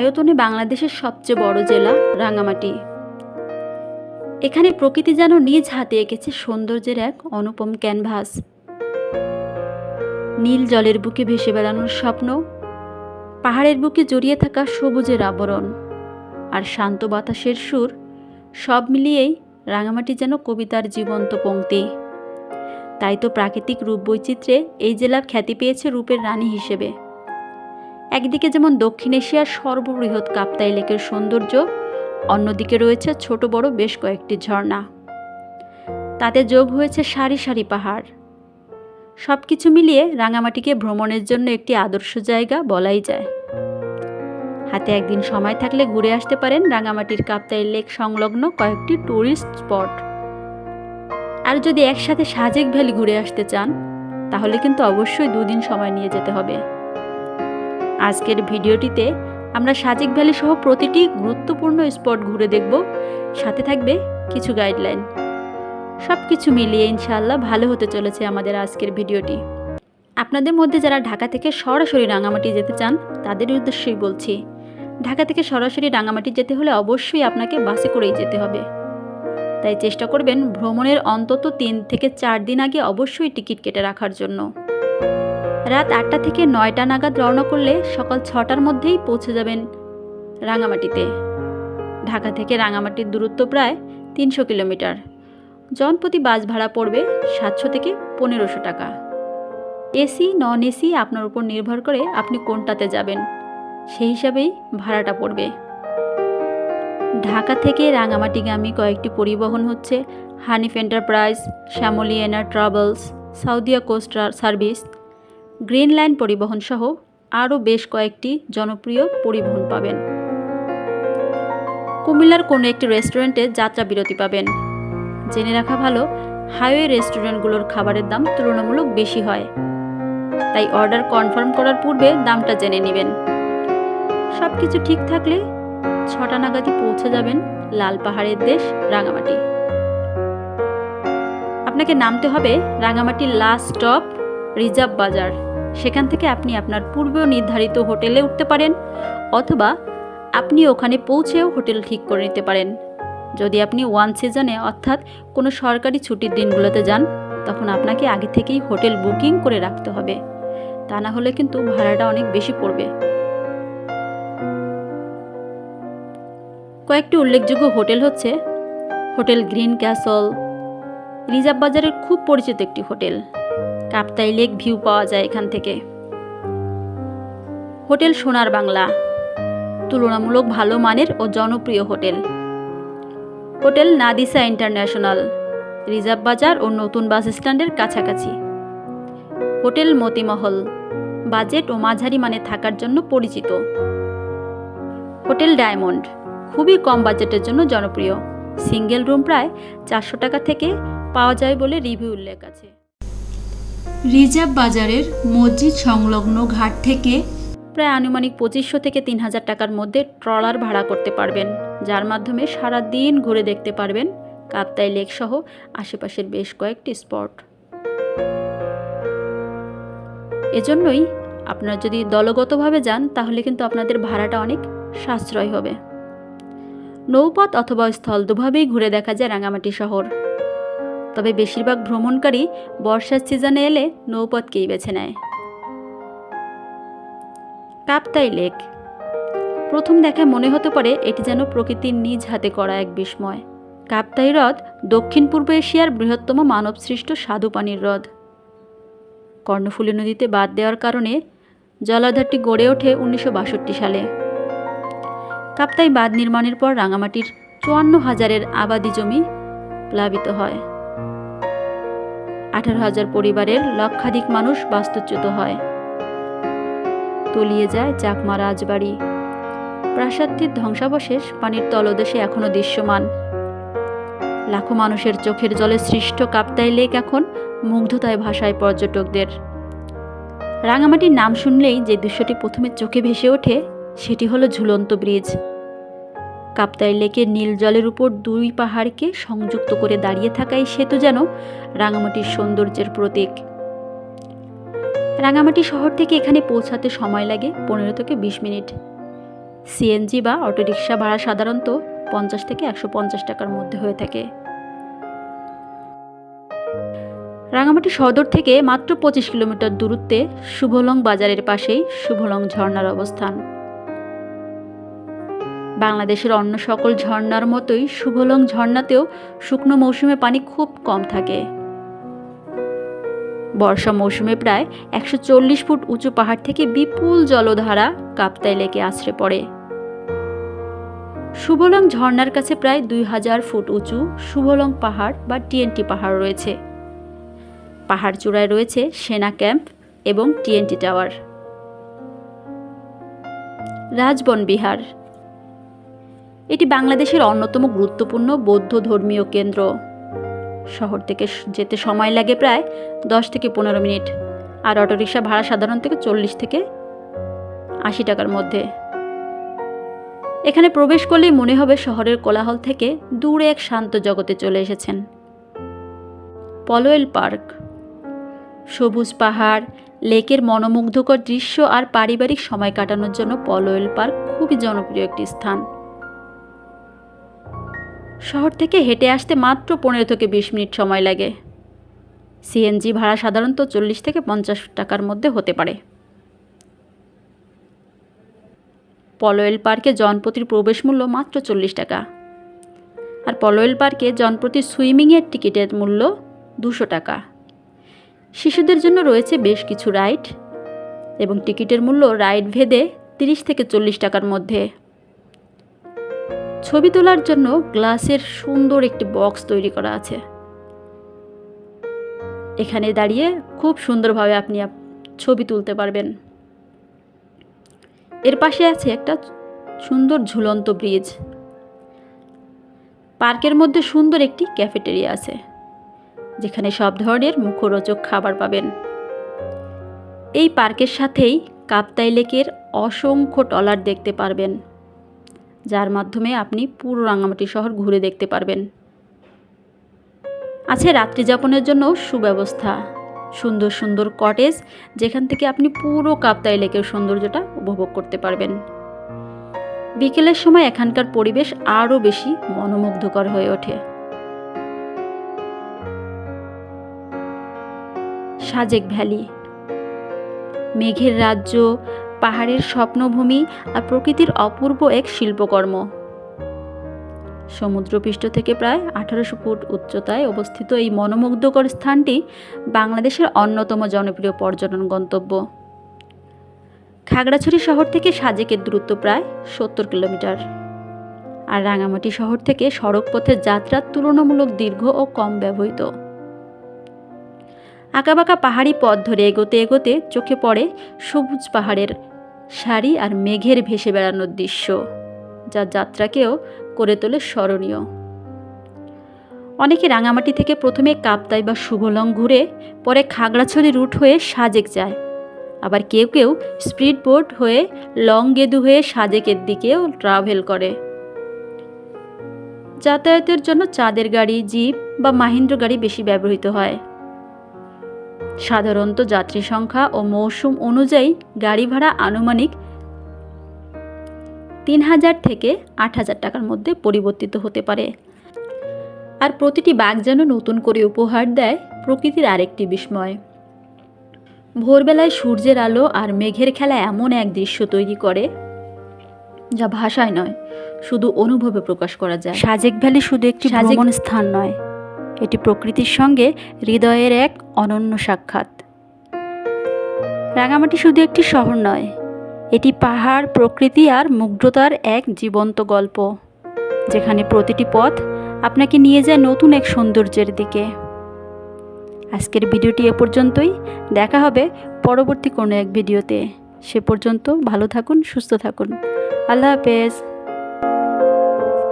আয়তনে বাংলাদেশের সবচেয়ে বড় জেলা রাঙামাটি। এখানে প্রকৃতি যেন নিজ হাতে এঁকেছে সৌন্দর্যের এক অনুপম ক্যানভাস। নীল জলের বুকে ভেসে বেড়ানোর স্বপ্ন, পাহাড়ের বুকে জড়িয়ে থাকা সবুজের আবরণ, আর শান্ত বাতাসের সুর, সব মিলিয়েই রাঙামাটি যেন কবিতার জীবন্ত পংক্তি। তাই তো প্রাকৃতিক রূপ বৈচিত্র্যে এই জেলা খ্যাতি পেয়েছে রূপের রানী হিসেবে। একদিকে যেমন দক্ষিণ এশিয়ার সর্ববৃহৎ কাপ্তাই লেকের সৌন্দর্য, অন্যদিকে রয়েছে ছোট বড় বেশ কয়েকটি ঝর্ণা। তাতে যোগ হয়েছে সারি সারি পাহাড়। সব কিছু মিলিয়ে রাঙামাটিকে ভ্রমণের জন্য একটি আদর্শ জায়গা বলাই যায়। হাতে একদিন সময় থাকলে ঘুরে আসতে পারেন রাঙামাটির কাপ্তাই লেক সংলগ্ন কয়েকটি ট্যুরিস্ট স্পট। আর যদি একসাথে সাজেক ভ্যালি ঘুরে আসতে চান, তাহলে কিন্তু অবশ্যই 2 দিন সময় নিয়ে যেতে হবে। আজকের ভিডিওটিতে আমরা সাজেক ভ্যালি সহ প্রতিটি গুরুত্বপূর্ণ স্পট ঘুরে দেখব, সাথে থাকবে কিছু গাইডলাইন। সব কিছু মিলিয়ে ইনশাআল্লাহ ভালো হতে চলেছে আমাদের আজকের ভিডিওটি। আপনাদের মধ্যে যারা ঢাকা থেকে সরাসরি রাঙামাটি যেতে চান, তাদের উদ্দেশ্যেই বলছি, ঢাকা থেকে সরাসরি রাঙামাটি যেতে হলে অবশ্যই আপনাকে বাসে করেই যেতে হবে। তাই চেষ্টা করবেন ভ্রমণের অন্তত 3 থেকে 4 দিন আগে অবশ্যই টিকিট কেটে রাখার জন্য। রাত 8টা থেকে 9টা নাগাদ রওনা করলে সকাল 6টার মধ্যেই পৌঁছে যাবেন রাঙামাটিতে। ঢাকা থেকে রাঙামাটির দূরত্ব প্রায় 300 কিলোমিটার। জনপ্রতি বাস ভাড়া পড়বে 700 থেকে 1500 টাকা। এসি নন এসি আপনার উপর নির্ভর করে আপনি কোনটাতে যাবেন, সেই হিসাবেই ভাড়াটা পড়বে। ঢাকা থেকে রাঙামাটিগামী কয়েকটি পরিবহন হচ্ছে Hanif enterprise, Shyamoli NR travels, Saudia coach service, green line পরিবহন সহ আরও বেশ কয়েকটি জনপ্রিয় পরিবহন পাবেন। কুমিল্লার কোনো একটি রেস্টুরেন্টে যাত্রা বিরতি পাবেন। জেনে রাখা ভালো, হাইওয়ে রেস্টুরেন্টগুলোর খাবারের দাম তুলনামূলক বেশি হয়, তাই অর্ডার কনফার্ম করার পূর্বে দামটা জেনে নেবেন। সব কিছু ঠিক থাকলে 6টা নাগাদই পৌঁছে যাবেন লাল পাহাড়ের দেশ রাঙামাটি। আপনাকে নামতে হবে রাঙামাটির লাস্ট স্টপ রিজার্ভ বাজার। সেখান থেকে আপনি আপনার পূর্ব নির্ধারিত হোটেলে উঠতে পারেন, অথবা আপনি ওখানে পৌঁছেও হোটেল ঠিক করে নিতে পারেন। যদি আপনি ওয়ান সিজনে অর্থাৎ কোনো সরকারি ছুটির দিনগুলোতে যান, তখন আপনাকে আগে থেকেই হোটেল বুকিং করে রাখতে হবে, তা না হলে কিন্তু ভাড়াটা অনেক বেশি পড়বে। কয়েকটি উল্লেখযোগ্য হোটেল হচ্ছে হোটেল গ্রিন ক্যাসল, রিজার্ভ বাজারের খুব পরিচিত একটি হোটেল। কাপ্তাই লেক ভিউ পাওয়া যায় এখান থেকে। হোটেল সোনার বাংলা, তুলনামূলক ভালো মানের ও জনপ্রিয় হোটেল। হোটেল নাদিসা ইন্টারন্যাশনাল, রিজার্ভ বাজার ও নতুন বাস স্ট্যান্ডের কাছাকাছি। হোটেল মতিমহল, বাজেট ও মাঝারি মানে থাকার জন্য পরিচিত। হোটেল ডায়মন্ড, খুবই কম বাজেটের জন্য জনপ্রিয়। সিঙ্গেল রুম প্রায় 400 টাকা থেকে পাওয়া যায় বলে রিভিউ উল্লেখ আছে। রিজার্ভ বাজারের মসজিদ সংলগ্ন ঘাট থেকে প্রায় আনুমানিক 2500 থেকে 3000 টাকার মধ্যে ট্রলার ভাড়া করতে পারবেন, যার মাধ্যমে সারা দিন ঘুরে দেখতে পারবেন কাপ্তাই লেক সহ আশেপাশের বেশ কয়েকটি স্পট। এজন্যই আপনারা যদি দলগতভাবে যান, তাহলে কিন্তু আপনাদের ভাড়াটা অনেক সাশ্রয় হবে। নৌপথ অথবা স্থল দুভাবেই ঘুরে দেখা যায় রাঙামাটি শহর, তবে বেশিরভাগ ভ্রমণকারী বর্ষার সিজনে এলে নৌপথকেই বেছে নেয়। কাপ্তাই লেক, প্রথম দেখায় মনে হতে পারে এটি যেন প্রকৃতির নিজ হাতে করা এক বিস্ময়। কাপ্তাই হ্রদ দক্ষিণ পূর্ব এশিয়ার বৃহত্তম মানবসৃষ্ট স্বাদু পানির হ্রদ। কর্ণফুলী নদীতে বাঁধ দেওয়ার কারণে জলাধারটি গড়ে ওঠে 1962 সালে। কাপ্তাই বাঁধ নির্মাণের পর রাঙামাটির 54,000 আবাদি জমি প্লাবিত হয়। 18,000 পরিবারের লক্ষাধিক মানুষ বাস্তুচ্যুত হয়। তলিয়ে যায় চাকমা রাজবাড়ি। প্রাসাদটির ধ্বংসাবশেষ পানির তলদেশে এখনো দৃশ্যমান। লাখো মানুষের চোখের জলে সৃষ্ট কাপ্তাই লেক এখন মুগ্ধতায় ভাসায় পর্যটকদের। রাঙামাটির নাম শুনলেই যে দৃশ্যটি প্রথমে চোখে ভেসে ওঠে, সেটি হলো ঝুলন্ত ব্রিজ। কাপ্তাই লেকের নীল জলের উপর 2 পাহাড়কে সংযুক্ত করে দাঁড়িয়ে থাকা এই সেতু যেন রাঙামাটির সৌন্দর্যের প্রতীক। রাঙামাটি শহর থেকে এখানে পৌঁছাতে সময় লাগে 15 থেকে 20 মিনিট। সিএনজি বা অটোরিকশা ভাড়া সাধারণত 50 থেকে 150 টাকার মধ্যে হয়ে থাকে। রাঙামাটি সদর থেকে মাত্র 25 কিলোমিটার দূরত্বে শুভলং বাজারের পাশেই শুভলং ঝর্ণার অবস্থান। বাংলাদেশের অন্য সকল ঝর্ণার মতোই শুভলং ঝর্ণাতেও শুকনো মৌসুমে পানি খুব কম থাকে। বর্ষা মৌসুমে প্রায় 140 ফুট উঁচু পাহাড় থেকে বিপুল জলধারা কাপ্তাই লেকে আছড়ে পড়ে। শুভলং ঝর্ণার কাছে প্রায় 2000 ফুট উঁচু শুভলং পাহাড় বা টিএনটি পাহাড় রয়েছে। পাহাড় চূড়ায় রয়েছে সেনা ক্যাম্প এবং টিএনটি টাওয়ার। রাজবন বিহার, এটি বাংলাদেশের অন্যতম গুরুত্বপূর্ণ বৌদ্ধ ধর্মীয় কেন্দ্র। শহর থেকে যেতে সময় লাগে প্রায় 10 থেকে 15 মিনিট, আর অটোরিকশা ভাড়া সাধারণত 40 থেকে 80 টাকার মধ্যে। এখানে প্রবেশ করলেই মনে হবে শহরের কোলাহল থেকে দূরে এক শান্ত জগতে চলে এসেছেন। পলওয়েল পার্ক, সবুজ পাহাড়, লেকের মনোমুগ্ধকর দৃশ্য আর পারিবারিক সময় কাটানোর জন্য পলওয়েল পার্ক খুবই জনপ্রিয় একটি স্থান। শহর থেকে হেঁটে আসতে মাত্র 15 থেকে 20 মিনিট সময় লাগে। সিএনজি ভাড়া সাধারণত 40 থেকে 50 টাকার মধ্যে হতে পারে। পলওয়েল পার্কে জনপ্রতি প্রবেশ মূল্য মাত্র 40 টাকা, আর পলওয়েল পার্কে জনপ্রতি সুইমিংয়ের টিকিটের মূল্য 200 টাকা। শিশুদের জন্য রয়েছে বেশ কিছু রাইড, এবং টিকিটের মূল্য রাইড ভেদে 30 থেকে 40 টাকার মধ্যে। ছবি তোলার জন্য গ্লাসের সুন্দর একটি বক্স তৈরি করা আছে। এখানে দাঁড়িয়ে খুব সুন্দরভাবে আপনি ছবি তুলতে পারবেন। এর পাশে আছে একটা সুন্দর ঝুলন্ত ব্রিজ। পার্কের মধ্যে সুন্দর একটি ক্যাফেটেরিয়া আছে, যেখানে সব ধরনের মুখরোচক খাবার পাবেন। এই পার্কের সাথেই কাপ্তাই লেকের অসংখ্য ট্রলার দেখতে পারবেন, যার মাধ্যমে আপনি পুরো রাঙামাটি শহর ঘুরে দেখতে পারবেন। আছে রাত্রি যাপনের জন্য সুব্যবস্থা, সুন্দর সুন্দর কটেজ, যেখান থেকে আপনি পুরো কাপ্তাই লেকের সৌন্দর্যটা উপভোগ করতে পারবেন। বিকেলের সময় এখানকার পরিবেশ আরও বেশি মনোমুগ্ধকর হয়ে ওঠে। সাজেক ভ্যালি, মেঘের রাজ্য, পাহাড়ের স্বপ্নভূমি আর প্রকৃতির অপূর্ব এক শিল্পকর্ম। সমুদ্রপৃষ্ঠ থেকে প্রায় 1800 ফুট উচ্চতায় অবস্থিত এই মনোমুগ্ধকর স্থানটি বাংলাদেশের অন্যতম জনপ্রিয় পর্যটন গন্তব্য। খাগড়াছড়ি শহর থেকে সাজেকের দূরত্ব প্রায় 70 কিলোমিটার, আর রাঙামাটি শহর থেকে সড়ক পথের যাত্রা তুলনামূলক দীর্ঘ ও কম ব্যবহৃত। আঁকাবাঁকা পাহাড়ি পথ ধরে এগোতে এগোতে চোখে পড়ে সবুজ পাহাড়ের সারি আর মেঘের ভেসে বেড়ানোর দৃশ্য, যা যাত্রাকেও করে তোলে স্মরণীয়। অনেকে রাঙামাটি থেকে প্রথমে কাপ্তাই বা শুভলং ঘুরে পরে খাগড়াছড়ি রুট হয়ে সাজেক যায়, আবার কেউ কেউ স্পিড বোট হয়ে লং গেদু হয়ে সাজেকের দিকেও ট্রাভেল করে। যাতায়াতের জন্য চাঁদের গাড়ি, জিপ বা মাহিন্দ্র গাড়ি বেশি ব্যবহৃত হয়। সাধারণত যাত্রী সংখ্যা ও মৌসুম অনুযায়ী গাড়ি ভাড়া আনুমানিক 3000 থেকে 8000 টাকার মধ্যে পরিবর্তিত হতে পারে। আর প্রতিটি বাঘ যেন নতুন করে উপহার দেয় প্রকৃতির আরেকটি বিস্ময়। ভোরবেলায় সূর্যের আলো আর মেঘের খেলা এমন এক দৃশ্য তৈরি করে, যা ভাষায় নয়, শুধু অনুভবে প্রকাশ করা যায়। সাজেক ভ্যালি শুধু একটি ভ্রমণ স্থান নয়, এটি প্রকৃতির সঙ্গে হৃদয়ের এক অনন্য সাক্ষাৎ। রাঙামাটি শুধু একটি শহর নয়, এটি পাহাড়, প্রকৃতি আর মুগ্ধতার এক জীবন্ত গল্প, যেখানে প্রতিটি পথ আপনাকে নিয়ে যায় নতুন এক সৌন্দর্যের দিকে। আজকের ভিডিওটি এ পর্যন্তই। দেখা হবে পরবর্তী কোনো এক ভিডিওতে। সে পর্যন্ত ভালো থাকুন, সুস্থ থাকুন। আল্লাহ হাফেজ।